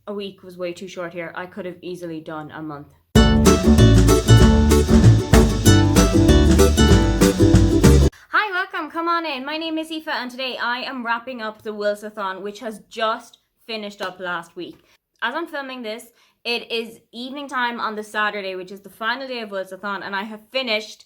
a week was way too short here. I could have easily done a month. Hi, welcome, come on in. My name is Aoife and today I am wrapping up the Wilsathon, which has just finished up last week. As I'm filming this, it is evening time on the Saturday, which is the final day of Wilsathon, and I have finished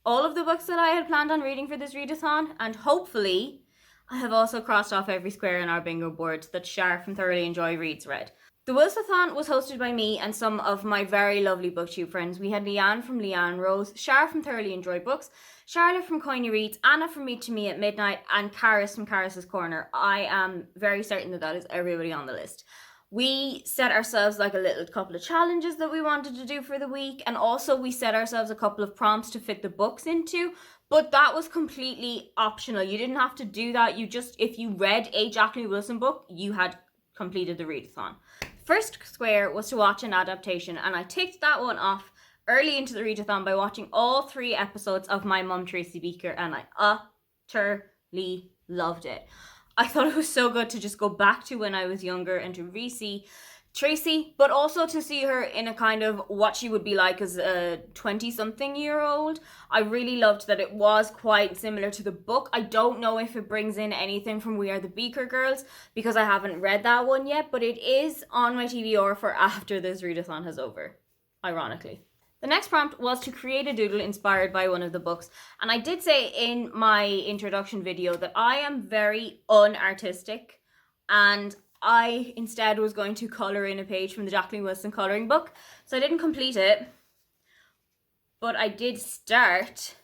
all of the books that I had planned on reading for this readathon, and hopefully I have also crossed off every square in our bingo board that Shar from Thoroughly Enjoy Reads read. The Wilsathon was hosted by me and some of my very lovely booktube friends. We had Leanne from Leanne Rose, Shar from Thoroughly Enjoy Books, Charlotte from Coiny Reads, Anna from Meet to Me at Midnight, and Caris from Caris's Corner. I am very certain that is everybody on the list. We set ourselves like a little couple of challenges that we wanted to do for the week, and also we set ourselves a couple of prompts to fit the books into, but that was completely optional. You didn't have to do that. If you read a Jacqueline Wilson book, you had completed the readathon. First square was to watch an adaptation, and I ticked that one off early into the readathon by watching all 3 episodes of My Mum Tracy Beaker, and I utterly loved it. I thought it was so good to just go back to when I was younger and to re-see Tracy, but also to see her in a kind of what she would be like as a 20-something-year-old. I really loved that it was quite similar to the book. I don't know if it brings in anything from We Are the Beaker Girls because I haven't read that one yet, but it is on my TBR for after this readathon has over, ironically. The next prompt was to create a doodle inspired by one of the books. And I did say in my introduction video that I am very unartistic, and I instead was going to colour in a page from the Jacqueline Wilson colouring book. So I didn't complete it, but I did start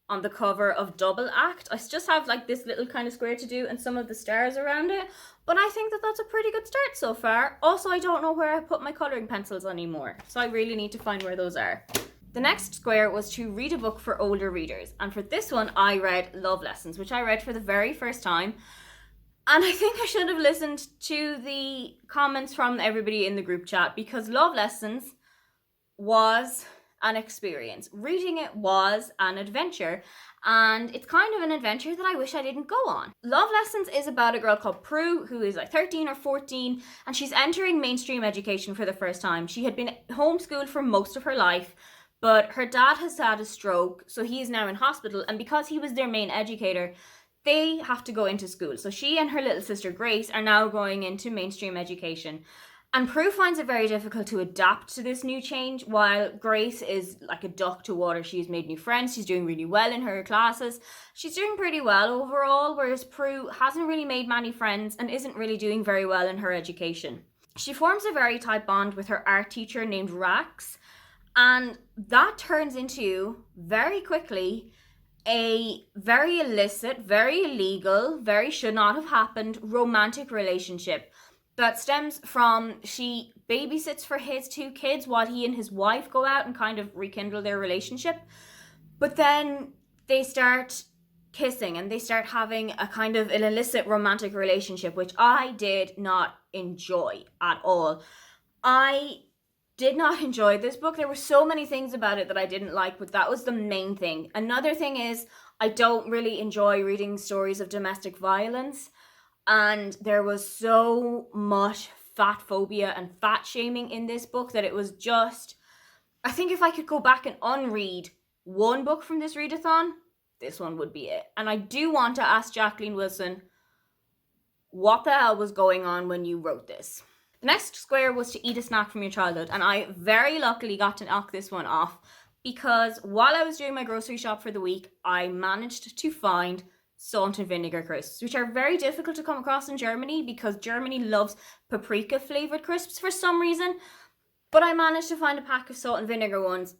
on the cover of Double Act. I just have like this little kind of square to do and some of the stars around it, but I think that that's a pretty good start so far. Also, I don't know where I put my colouring pencils anymore, so I really need to find where those are. The next square was to read a book for older readers, and for this one I read Love Lessons, which I read for the very first time, and I think I should have listened to the comments from everybody in the group chat, because Love Lessons was an experience. Reading it was an adventure, and it's kind of an adventure that I wish I didn't go on. Love Lessons is about a girl called Prue who is like 13 or 14, and she's entering mainstream education for the first time. She had been homeschooled for most of her life, but her dad has had a stroke, so he is now in hospital, and because he was their main educator, they have to go into school. So she and her little sister Grace are now going into mainstream education. And Prue finds it very difficult to adapt to this new change, while Grace is like a duck to water. She's made new friends, she's doing really well in her classes. She's doing pretty well overall, whereas Prue hasn't really made many friends and isn't really doing very well in her education. She forms a very tight bond with her art teacher named Rax, and that turns into, very quickly, a very illicit, very illegal, very should not have happened romantic relationship that stems from she babysits for his 2 kids while he and his wife go out and kind of rekindle their relationship. But then they start kissing and they start having a kind of an illicit romantic relationship, which I did not enjoy at all. I did not enjoy this book. There were so many things about it that I didn't like, but that was the main thing. Another thing is I don't really enjoy reading stories of domestic violence. And there was so much fat phobia and fat shaming in this book that it was just, I think if I could go back and unread one book from this readathon, this one would be it. And I do want to ask Jacqueline Wilson, what the hell was going on when you wrote this? The next square was to eat a snack from your childhood, and I very luckily got to knock this one off because while I was doing my grocery shop for the week, I managed to find salt and vinegar crisps, which are very difficult to come across in Germany because Germany loves paprika flavored crisps for some reason. But I managed to find a pack of salt and vinegar ones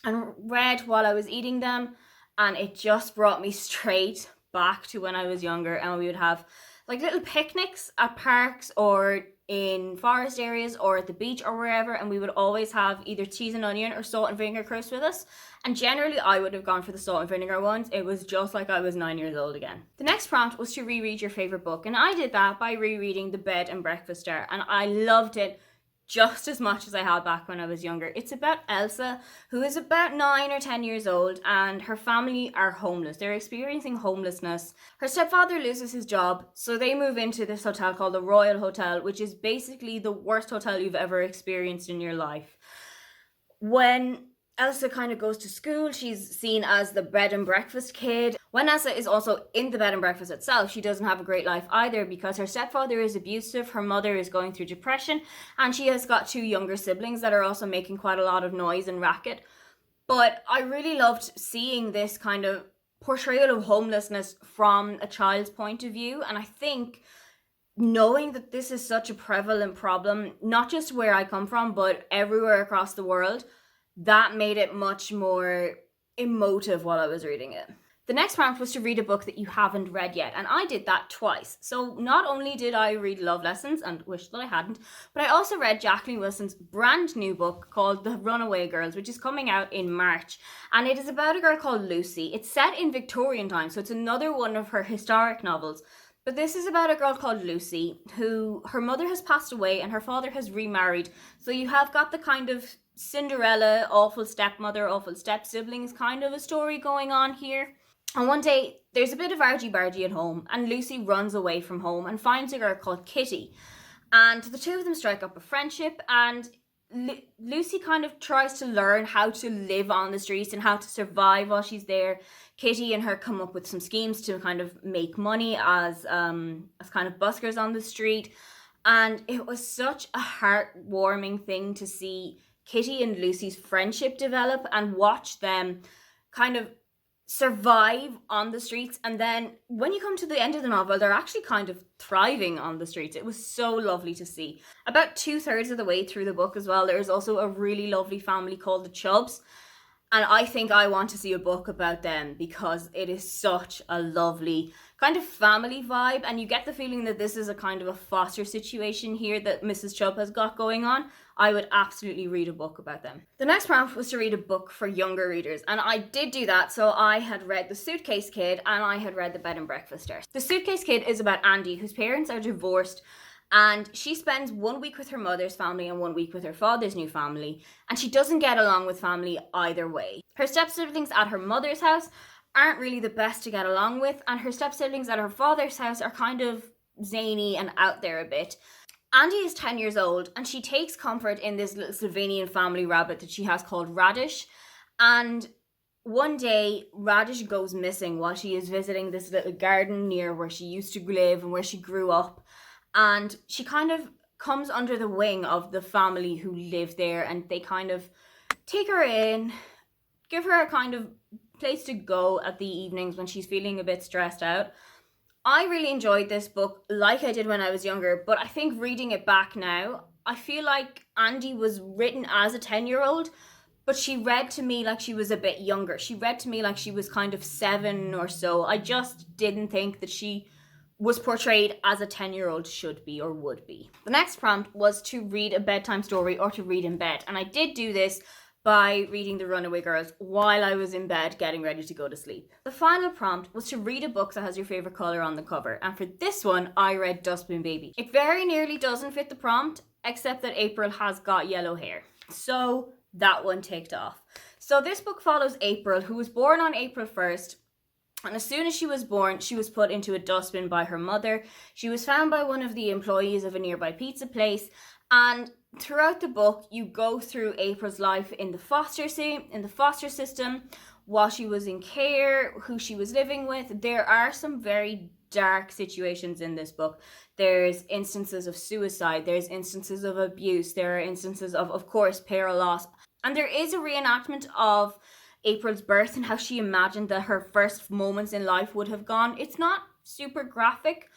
and read while I was eating them, and it just brought me straight back to when I was younger, and we would have like little picnics at parks or in forest areas or at the beach or wherever, and we would always have either cheese and onion or salt and vinegar crisps with us, and generally I would have gone for the salt and vinegar ones. It was just like I was 9 years old again. The next prompt was to reread your favorite book, and I did that by rereading The Bed and Breakfast Star, and I loved it just as much as I had back when I was younger. It's about Elsa, who is about 9 or 10 years old, and her family are homeless. They're experiencing homelessness. Her stepfather loses his job, so they move into this hotel called the Royal Hotel, which is basically the worst hotel you've ever experienced in your life. When Elsa kind of goes to school, she's seen as the bed and breakfast kid. When Elsa is also in the bed and breakfast itself, she doesn't have a great life either because her stepfather is abusive, her mother is going through depression, and she has got 2 younger siblings that are also making quite a lot of noise and racket. But I really loved seeing this kind of portrayal of homelessness from a child's point of view, and I think knowing that this is such a prevalent problem, not just where I come from, but everywhere across the world, that made it much more emotive while I was reading it. The next prompt was to read a book that you haven't read yet, and I did that twice. So not only did I read Love Lessons, and wish that I hadn't, but I also read Jacqueline Wilson's brand new book called The Runaway Girls, which is coming out in March. And it is about a girl called Lucy. It's set in Victorian times, so it's another one of her historic novels. But this is about a girl called Lucy, who her mother has passed away and her father has remarried. So you have got the kind of Cinderella, awful stepmother, awful step siblings kind of a story going on here. And one day there's a bit of argy-bargy at home and Lucy runs away from home and finds a girl called Kitty. And the two of them strike up a friendship, and Lucy kind of tries to learn how to live on the streets and how to survive while she's there. Kitty and her come up with some schemes to kind of make money as kind of buskers on the street. And it was such a heartwarming thing to see Kitty and Lucy's friendship develop and watch them kind of survive on the streets. And then when you come to the end of the novel, they're actually kind of thriving on the streets. It was so lovely to see. About 2/3 of the way through the book as well, there's also a really lovely family called the Chubbs. And I think I want to see a book about them because it is such a lovely kind of family vibe. And you get the feeling that this is a kind of a foster situation here that Mrs. Chubb has got going on. I would absolutely read a book about them. The next prompt was to read a book for younger readers. And I did do that. So I had read The Suitcase Kid and I had read The Bed and Breakfaster. The Suitcase Kid is about Andy, whose parents are divorced. And she spends 1 week with her mother's family and 1 week with her father's new family. And she doesn't get along with family either way. Her step-siblings at her mother's house aren't really the best to get along with. And her step-siblings at her father's house are kind of zany and out there a bit. Andy is 10 years old and she takes comfort in this little Slovenian family rabbit that she has called Radish. And one day, Radish goes missing while she is visiting this little garden near where she used to live and where she grew up. And she kind of comes under the wing of the family who live there, and they kind of take her in, give her a kind of place to go at the evenings when she's feeling a bit stressed out. I really enjoyed this book like I did when I was younger, but I think reading it back now, I feel like Andy was written as a 10-year-old, but she read to me like she was a bit younger. She read to me like she was kind of 7 or so. I just didn't think that she was portrayed as a 10-year-old should be or would be. The next prompt was to read a bedtime story or to read in bed. And I did do this by reading The Runaway Girls while I was in bed getting ready to go to sleep. The final prompt was to read a book that has your favorite color on the cover. And for this one, I read Dustbin Baby. It very nearly doesn't fit the prompt, except that April has got yellow hair. So that one ticked off. So this book follows April, who was born on April 1st. And as soon as she was born, she was put into a dustbin by her mother. She was found by one of the employees of a nearby pizza place. And throughout the book, you go through April's life in the foster system, while she was in care, who she was living with. There are some very dark situations in this book. There's instances of suicide. There's instances of abuse. There are instances of course, parent loss. And there is a reenactment of April's birth and how she imagined that her first moments in life would have gone. It's not super graphic,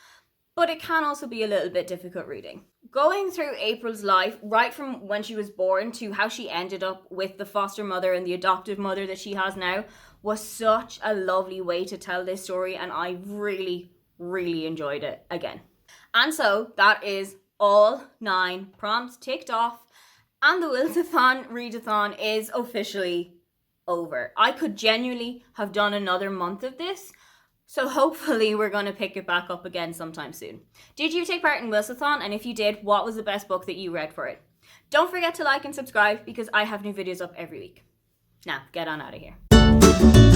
but it can also be a little bit difficult reading. Going through April's life, right from when she was born to how she ended up with the foster mother and the adoptive mother that she has now, was such a lovely way to tell this story, and I really, really enjoyed it again. And so that is all 9 prompts ticked off, and the Wilsathon Readathon is officially over. I could genuinely have done another month of this, so hopefully we're going to pick it back up again sometime soon. Did you take part in Wilsathon? And if you did, what was the best book that you read for it? Don't forget to like and subscribe because I have new videos up every week. Now, get on out of here.